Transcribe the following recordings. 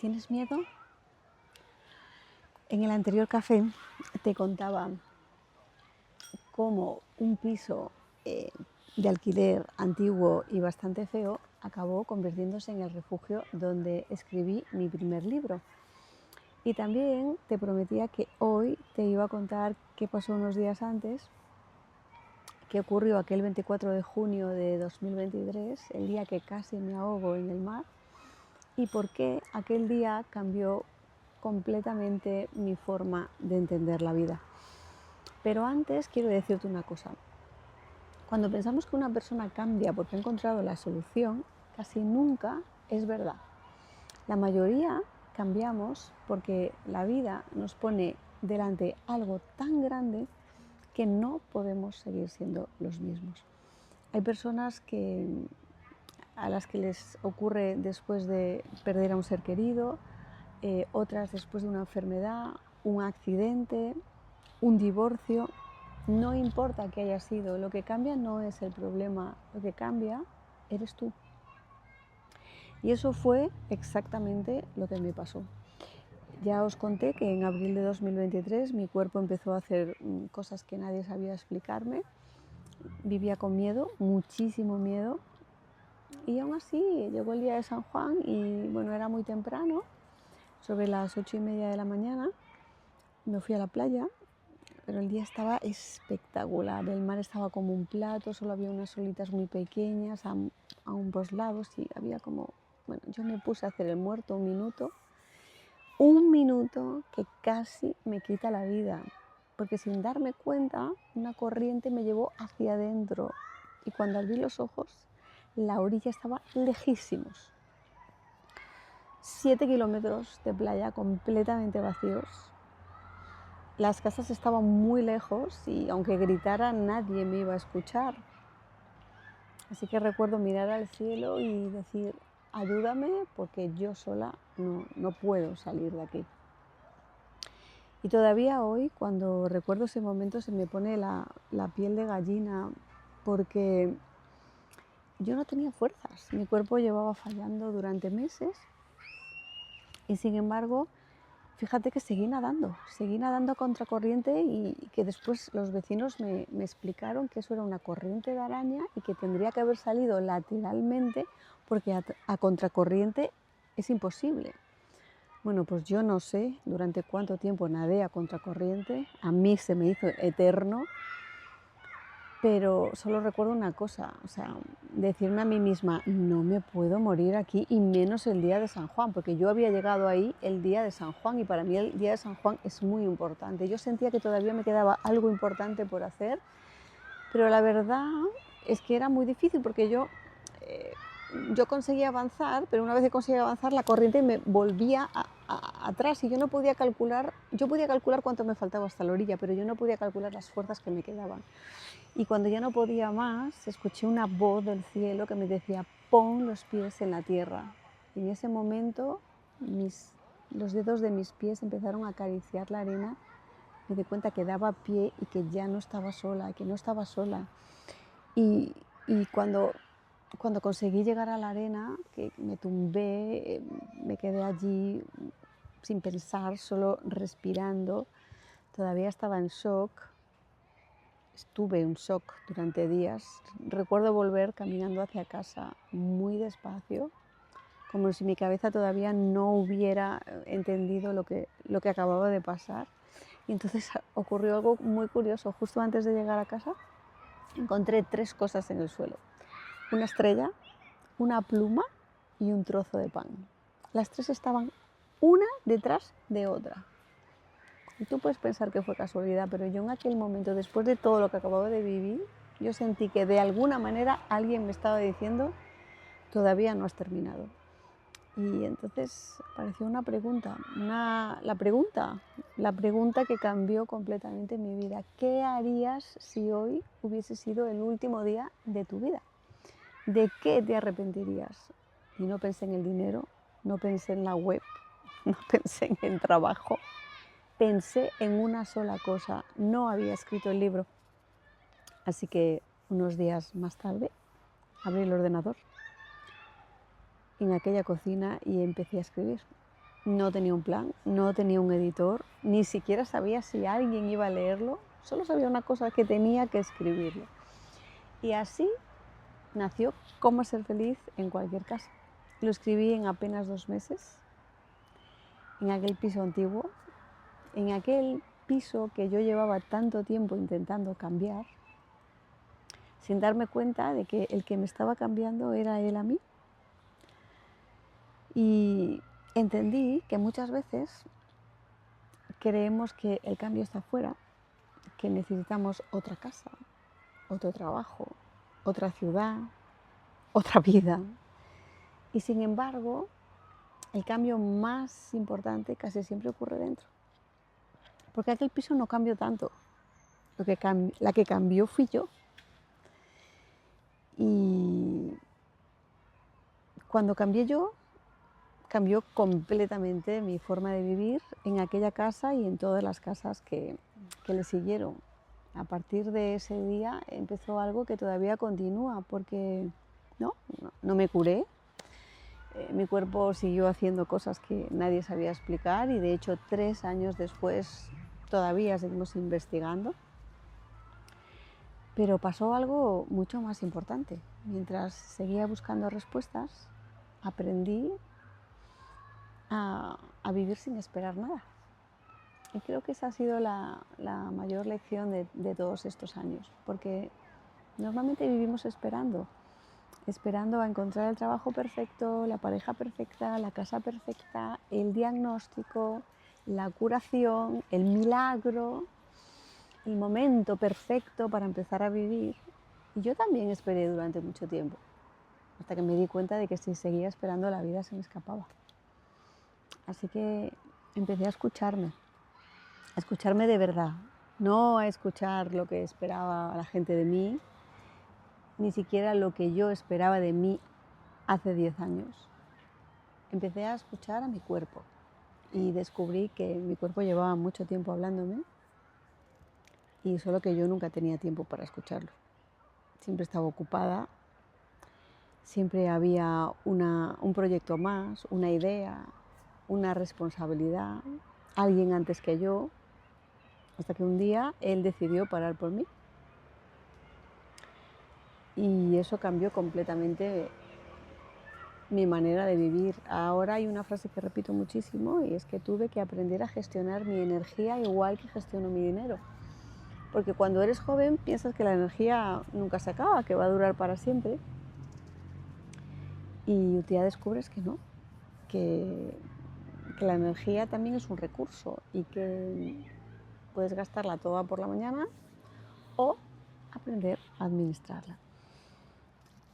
¿Tienes miedo? En el anterior café te contaba cómo un piso de alquiler antiguo y bastante feo acabó convirtiéndose en el refugio donde escribí mi primer libro. Y también te prometía que hoy te iba a contar qué pasó unos días antes, qué ocurrió aquel 24 de junio de 2023, el día que casi me ahogo en el mar, y por qué aquel día cambió completamente mi forma de entender la vida. Pero antes quiero decirte una cosa. Cuando pensamos que una persona cambia porque ha encontrado la solución, casi nunca es verdad. La mayoría cambiamos porque la vida nos pone delante algo tan grande que no podemos seguir siendo los mismos. Hay personas a las que les ocurre después de perder a un ser querido, otras después de una enfermedad, un accidente, un divorcio. No importa qué haya sido, lo que cambia no es el problema, lo que cambia eres tú. Y eso fue exactamente lo que me pasó. Ya os conté que en abril de 2023 mi cuerpo empezó a hacer cosas que nadie sabía explicarme. Vivía con miedo, muchísimo miedo. Y aún así llegó el día de San Juan y bueno, era muy temprano, sobre las 8:30 de la mañana. Me fui a la playa, pero el día estaba espectacular. El mar estaba como un plato, solo había unas olitas muy pequeñas a ambos lados y había como... Bueno, yo me puse a hacer el muerto un minuto que casi me quita la vida, porque sin darme cuenta una corriente me llevó hacia adentro y cuando abrí los ojos la orilla estaba lejísimos. 7 kilómetros de playa completamente vacíos. Las casas estaban muy lejos y aunque gritara nadie me iba a escuchar. Así que recuerdo mirar al cielo y decir, ayúdame porque yo sola no puedo salir de aquí. Y todavía hoy, cuando recuerdo ese momento, se me pone la piel de gallina porque yo no tenía fuerzas. Mi cuerpo llevaba fallando durante meses y sin embargo, fíjate que seguí nadando a contracorriente y que después los vecinos me explicaron que eso era una corriente de araña y que tendría que haber salido lateralmente porque a contracorriente es imposible. Bueno, pues yo no sé durante cuánto tiempo nadé a contracorriente, a mí se me hizo eterno, pero solo recuerdo una cosa, o sea, decirme a mí misma, no me puedo morir aquí y menos el día de San Juan, porque yo había llegado ahí el día de San Juan y para mí el día de San Juan es muy importante. Yo sentía que todavía me quedaba algo importante por hacer, pero la verdad es que era muy difícil porque yo conseguía avanzar, pero una vez que conseguía avanzar la corriente me volvía atrás y yo podía calcular cuánto me faltaba hasta la orilla, pero yo no podía calcular las fuerzas que me quedaban. Y cuando ya no podía más, escuché una voz del cielo que me decía, pon los pies en la tierra. Y en ese momento los dedos de mis pies empezaron a acariciar la arena. Me di cuenta que daba pie y que ya no estaba sola, que no estaba sola. Y cuando conseguí llegar a la arena, que me tumbé, me quedé allí sin pensar, solo respirando, todavía estaba en shock. Estuve en shock durante días. Recuerdo volver caminando hacia casa muy despacio, como si mi cabeza todavía no hubiera entendido lo que acababa de pasar. Y entonces ocurrió algo muy curioso. Justo antes de llegar a casa encontré 3 cosas en el suelo. Una estrella, una pluma y un trozo de pan. Las 3 estaban una detrás de otra. Y tú puedes pensar que fue casualidad, pero yo en aquel momento, después de todo lo que acababa de vivir, yo sentí que de alguna manera alguien me estaba diciendo, todavía no has terminado. Y entonces apareció una pregunta, la pregunta que cambió completamente mi vida. ¿Qué harías si hoy hubiese sido el último día de tu vida? ¿De qué te arrepentirías? Y no pensé en el dinero, no pensé en la web, no pensé en el trabajo. Pensé en una sola cosa, no había escrito el libro. Así que unos días más tarde abrí el ordenador en aquella cocina y empecé a escribir. No tenía un plan, no tenía un editor, ni siquiera sabía si alguien iba a leerlo, solo sabía una cosa, que tenía que escribirlo. Y así nació Cómo ser feliz en cualquier casa. Lo escribí en apenas 2 meses, en aquel piso antiguo, en aquel piso que yo llevaba tanto tiempo intentando cambiar, sin darme cuenta de que el que me estaba cambiando era él a mí. Y entendí que muchas veces creemos que el cambio está afuera, que necesitamos otra casa, otro trabajo, otra ciudad, otra vida. Y sin embargo, el cambio más importante casi siempre ocurre dentro. Porque aquel piso no cambió tanto. La que cambió fui yo. Y cuando cambié yo, cambió completamente mi forma de vivir en aquella casa y en todas las casas que le siguieron. A partir de ese día empezó algo que todavía continúa, porque no me curé. Mi cuerpo siguió haciendo cosas que nadie sabía explicar y de hecho 3 años después todavía seguimos investigando. Pero pasó algo mucho más importante. Mientras seguía buscando respuestas, aprendí a vivir sin esperar nada. Y creo que esa ha sido la mayor lección de todos estos años, porque normalmente vivimos esperando a encontrar el trabajo perfecto, la pareja perfecta, la casa perfecta, el diagnóstico, la curación, el milagro, el momento perfecto para empezar a vivir. Y yo también esperé durante mucho tiempo, hasta que me di cuenta de que si seguía esperando la vida se me escapaba. Así que empecé a escucharme de verdad, no a escuchar lo que esperaba la gente de mí, ni siquiera lo que yo esperaba de mí hace 10 años. Empecé a escuchar a mi cuerpo y descubrí que mi cuerpo llevaba mucho tiempo hablándome y solo que yo nunca tenía tiempo para escucharlo. Siempre estaba ocupada, siempre había un proyecto más, una idea, una responsabilidad, alguien antes que yo, hasta que un día él decidió parar por mí. Y eso cambió completamente mi manera de vivir. Ahora hay una frase que repito muchísimo y es que tuve que aprender a gestionar mi energía igual que gestiono mi dinero. Porque cuando eres joven piensas que la energía nunca se acaba, que va a durar para siempre. Y un día descubres que no, que la energía también es un recurso y que puedes gastarla toda por la mañana o aprender a administrarla.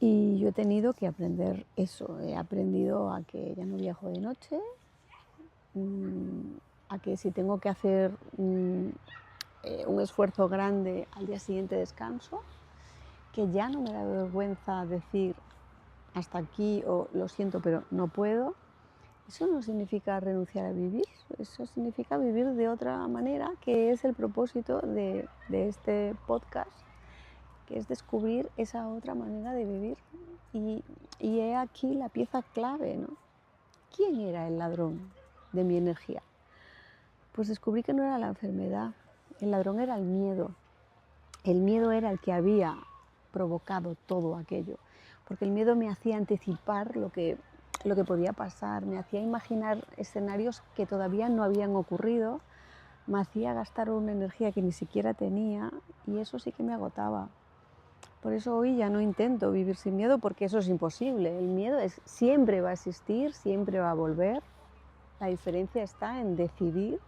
Y yo he tenido que aprender eso. He aprendido a que ya no viajo de noche, a que si tengo que hacer un esfuerzo grande al día siguiente descanso, que ya no me da vergüenza decir hasta aquí o lo siento pero no puedo. Eso no significa renunciar a vivir, eso significa vivir de otra manera, que es el propósito de este podcast, que es descubrir esa otra manera de vivir. Y he aquí la pieza clave, ¿no? ¿Quién era el ladrón de mi energía? Pues descubrí que no era la enfermedad, el ladrón era el miedo. El miedo era el que había provocado todo aquello, porque el miedo me hacía anticipar lo que podía pasar, me hacía imaginar escenarios que todavía no habían ocurrido, me hacía gastar una energía que ni siquiera tenía y eso sí que me agotaba. Por eso hoy ya no intento vivir sin miedo, porque eso es imposible. El miedo siempre va a existir, siempre va a volver. La diferencia está en decidir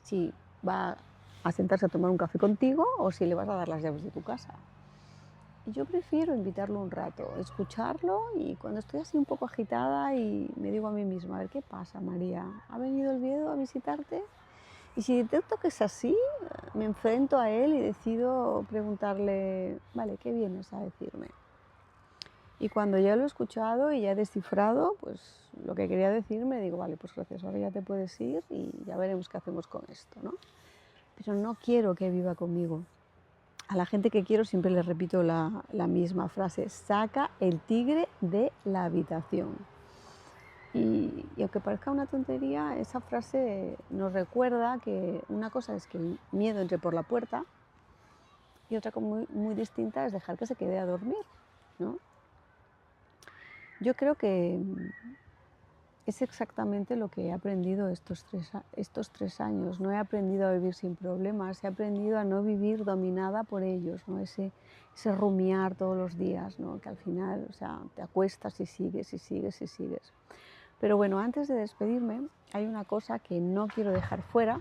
si va a sentarse a tomar un café contigo o si le vas a dar las llaves de tu casa. Y yo prefiero invitarlo un rato, escucharlo, y cuando estoy así un poco agitada y me digo a mí misma, a ver, ¿qué pasa, María? ¿Ha venido el miedo a visitarte? Y si detecto que es así, me enfrento a él y decido preguntarle, vale, ¿qué vienes a decirme? Y cuando ya lo he escuchado y ya he descifrado, pues lo que quería decirme, digo, vale, pues gracias, ahora ya te puedes ir y ya veremos qué hacemos con esto, ¿no? Pero no quiero que viva conmigo. A la gente que quiero siempre les repito la misma frase, saca el tigre de la habitación. Y aunque parezca una tontería, esa frase nos recuerda que una cosa es que el miedo entre por la puerta y otra muy, muy distinta es dejar que se quede a dormir, ¿no? Yo creo que es exactamente lo que he aprendido estos 3 años. No he aprendido a vivir sin problemas, he aprendido a no vivir dominada por ellos, ¿no? Ese rumiar todos los días, ¿no? Que al final, o sea, te acuestas y sigues y sigues y sigues. Pero bueno, antes de despedirme, hay una cosa que no quiero dejar fuera,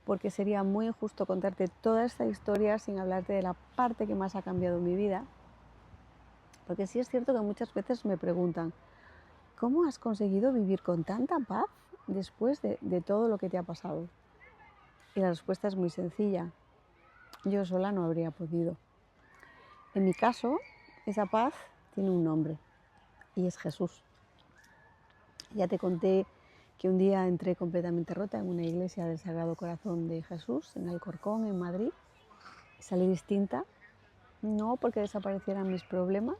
porque sería muy injusto contarte toda esta historia sin hablarte de la parte que más ha cambiado mi vida. Porque sí es cierto que muchas veces me preguntan, ¿cómo has conseguido vivir con tanta paz después de todo lo que te ha pasado? Y la respuesta es muy sencilla. Yo sola no habría podido. En mi caso, esa paz tiene un nombre y es Jesús. Ya te conté que un día entré completamente rota en una iglesia del Sagrado Corazón de Jesús, en Alcorcón, en Madrid. Salí distinta, no porque desaparecieran mis problemas,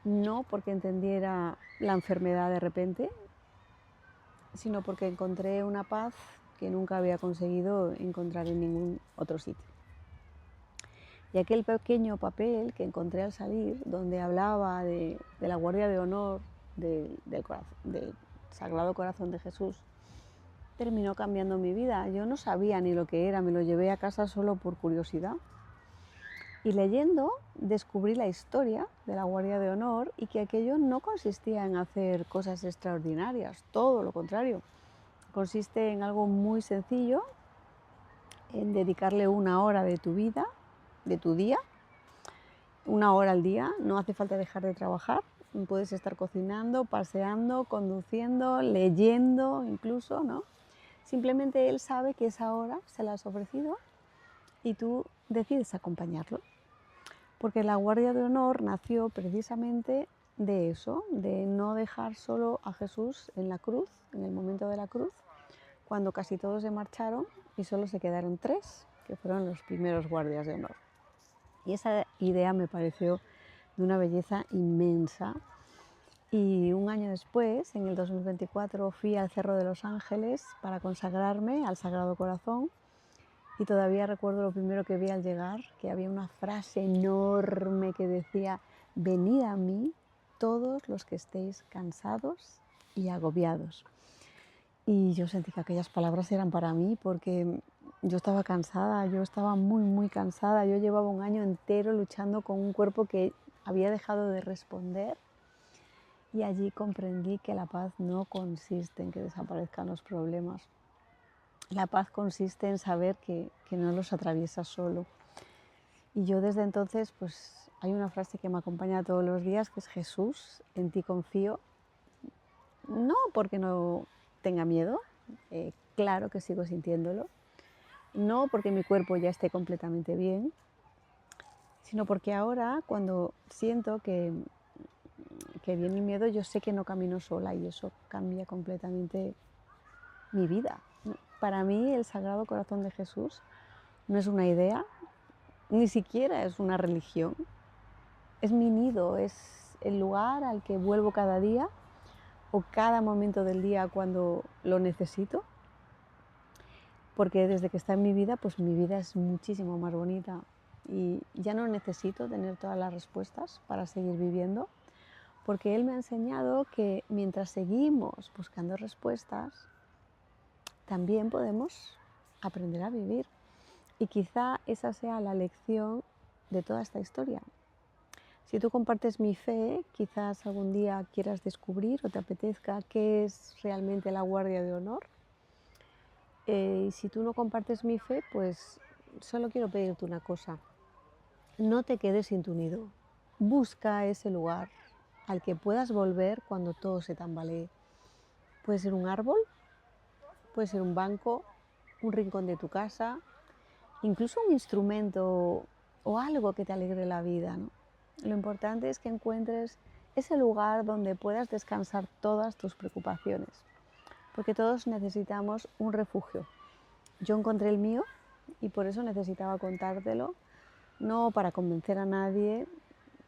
no porque entendiera la enfermedad de repente, sino porque encontré una paz que nunca había conseguido encontrar en ningún otro sitio. Y aquel pequeño papel que encontré al salir, donde hablaba de la Guardia de Honor del Sagrado Corazón de Jesús, terminó cambiando mi vida. Yo no sabía ni lo que era, me lo llevé a casa solo por curiosidad. Y leyendo descubrí la historia de la Guardia de Honor y que aquello no consistía en hacer cosas extraordinarias, todo lo contrario. Consiste en algo muy sencillo, en dedicarle 1 hora de tu vida, de tu día, 1 hora al día. No hace falta dejar de trabajar, puedes estar cocinando, paseando, conduciendo, leyendo incluso, ¿no? Simplemente él sabe que esa hora se la has ofrecido y tú decides acompañarlo. Porque la Guardia de Honor nació precisamente de eso, de no dejar solo a Jesús en la cruz, en el momento de la cruz, cuando casi todos se marcharon y solo se quedaron 3, que fueron los primeros guardias de honor. Y esa idea me pareció de una belleza inmensa. Y un año después, en el 2024, fui al Cerro de los Ángeles para consagrarme al Sagrado Corazón. Y todavía recuerdo lo primero que vi al llegar, que había una frase enorme que decía: venid a mí todos los que estéis cansados y agobiados. Y yo sentí que aquellas palabras eran para mí porque yo estaba cansada, yo estaba muy, muy cansada. Yo llevaba un año entero luchando con un cuerpo que había dejado de responder. Y allí comprendí que la paz no consiste en que desaparezcan los problemas. La paz consiste en saber que no los atraviesas solo. Y yo desde entonces, pues hay una frase que me acompaña todos los días, que es: Jesús, en ti confío. No porque no tenga miedo, claro que sigo sintiéndolo. No porque mi cuerpo ya esté completamente bien, sino porque ahora, cuando siento que viene el miedo, yo sé que no camino sola y eso cambia completamente mi vida. Para mí, el Sagrado Corazón de Jesús no es una idea, ni siquiera es una religión. Es mi nido, es el lugar al que vuelvo cada día o cada momento del día cuando lo necesito. Porque desde que está en mi vida, pues mi vida es muchísimo más bonita y ya no necesito tener todas las respuestas para seguir viviendo, porque él me ha enseñado que mientras seguimos buscando respuestas, también podemos aprender a vivir. Y quizá esa sea la lección de toda esta historia. Si tú compartes mi fe, quizás algún día quieras descubrir o te apetezca qué es realmente la Guardia de Honor. Y si tú no compartes mi fe, pues solo quiero pedirte una cosa: no te quedes sin tu nido. Busca ese lugar al que puedas volver cuando todo se tambalee. Puede ser un árbol, puede ser un banco, un rincón de tu casa, incluso un instrumento o algo que te alegre la vida, ¿no? Lo importante es que encuentres ese lugar donde puedas descansar todas tus preocupaciones, porque todos necesitamos un refugio. Yo encontré el mío y por eso necesitaba contártelo, no para convencer a nadie,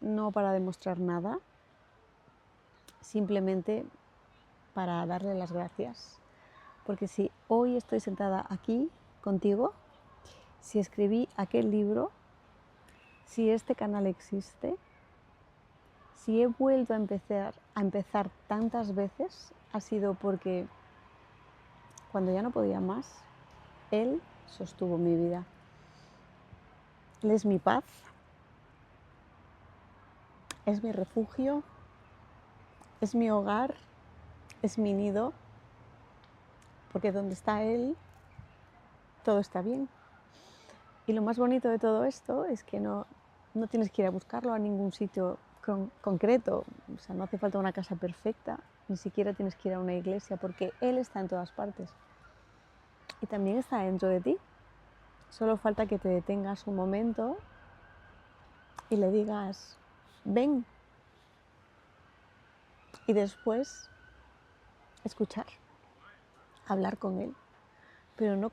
no para demostrar nada, simplemente para darle las gracias. Porque si hoy estoy sentada aquí contigo, si escribí aquel libro, si este canal existe, si he vuelto a empezar tantas veces, ha sido porque cuando ya no podía más, Él sostuvo mi vida. Él es mi paz, es mi refugio, es mi hogar, es mi nido, porque donde está Él, todo está bien. Y lo más bonito de todo esto es que no tienes que ir a buscarlo a ningún sitio concreto, o sea, no hace falta una casa perfecta, ni siquiera tienes que ir a una iglesia, porque Él está en todas partes. Y también está dentro de ti. Solo falta que te detengas un momento y le digas, ven. Y después escuchar, hablar con Él. Pero no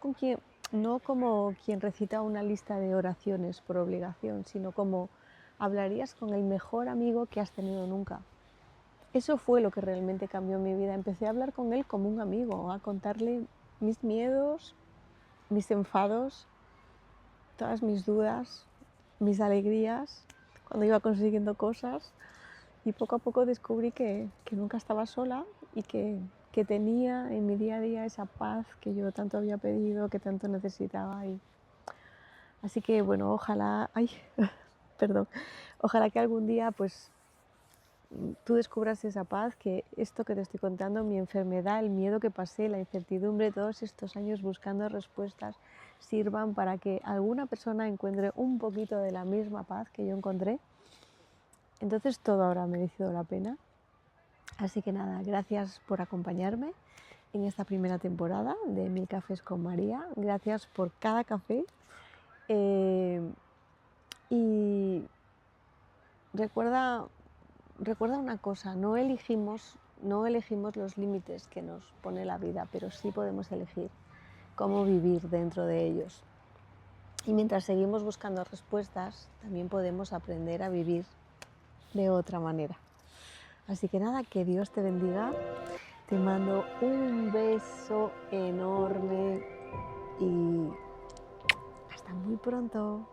como quien recita una lista de oraciones por obligación, sino como hablarías con el mejor amigo que has tenido nunca. Eso fue lo que realmente cambió mi vida. Empecé a hablar con Él como un amigo, a contarle mis miedos, mis enfados, todas mis dudas, mis alegrías, cuando iba consiguiendo cosas. Y poco a poco descubrí que nunca estaba sola y que tenía en mi día a día esa paz que yo tanto había pedido, que tanto necesitaba. Así que bueno, ojalá, perdón, ojalá que algún día pues tú descubras esa paz, que esto que te estoy contando, mi enfermedad, el miedo que pasé, la incertidumbre, todos estos años buscando respuestas, sirvan para que alguna persona encuentre un poquito de la misma paz que yo encontré. Entonces todo habrá merecido la pena. Así que nada, gracias por acompañarme en esta primera temporada de 1000 Cafés con María. Gracias por cada café. Y recuerda una cosa, no elegimos los límites que nos pone la vida, pero sí podemos elegir cómo vivir dentro de ellos. Y mientras seguimos buscando respuestas, también podemos aprender a vivir de otra manera. Así que nada, que Dios te bendiga. Te mando un beso enorme y hasta muy pronto.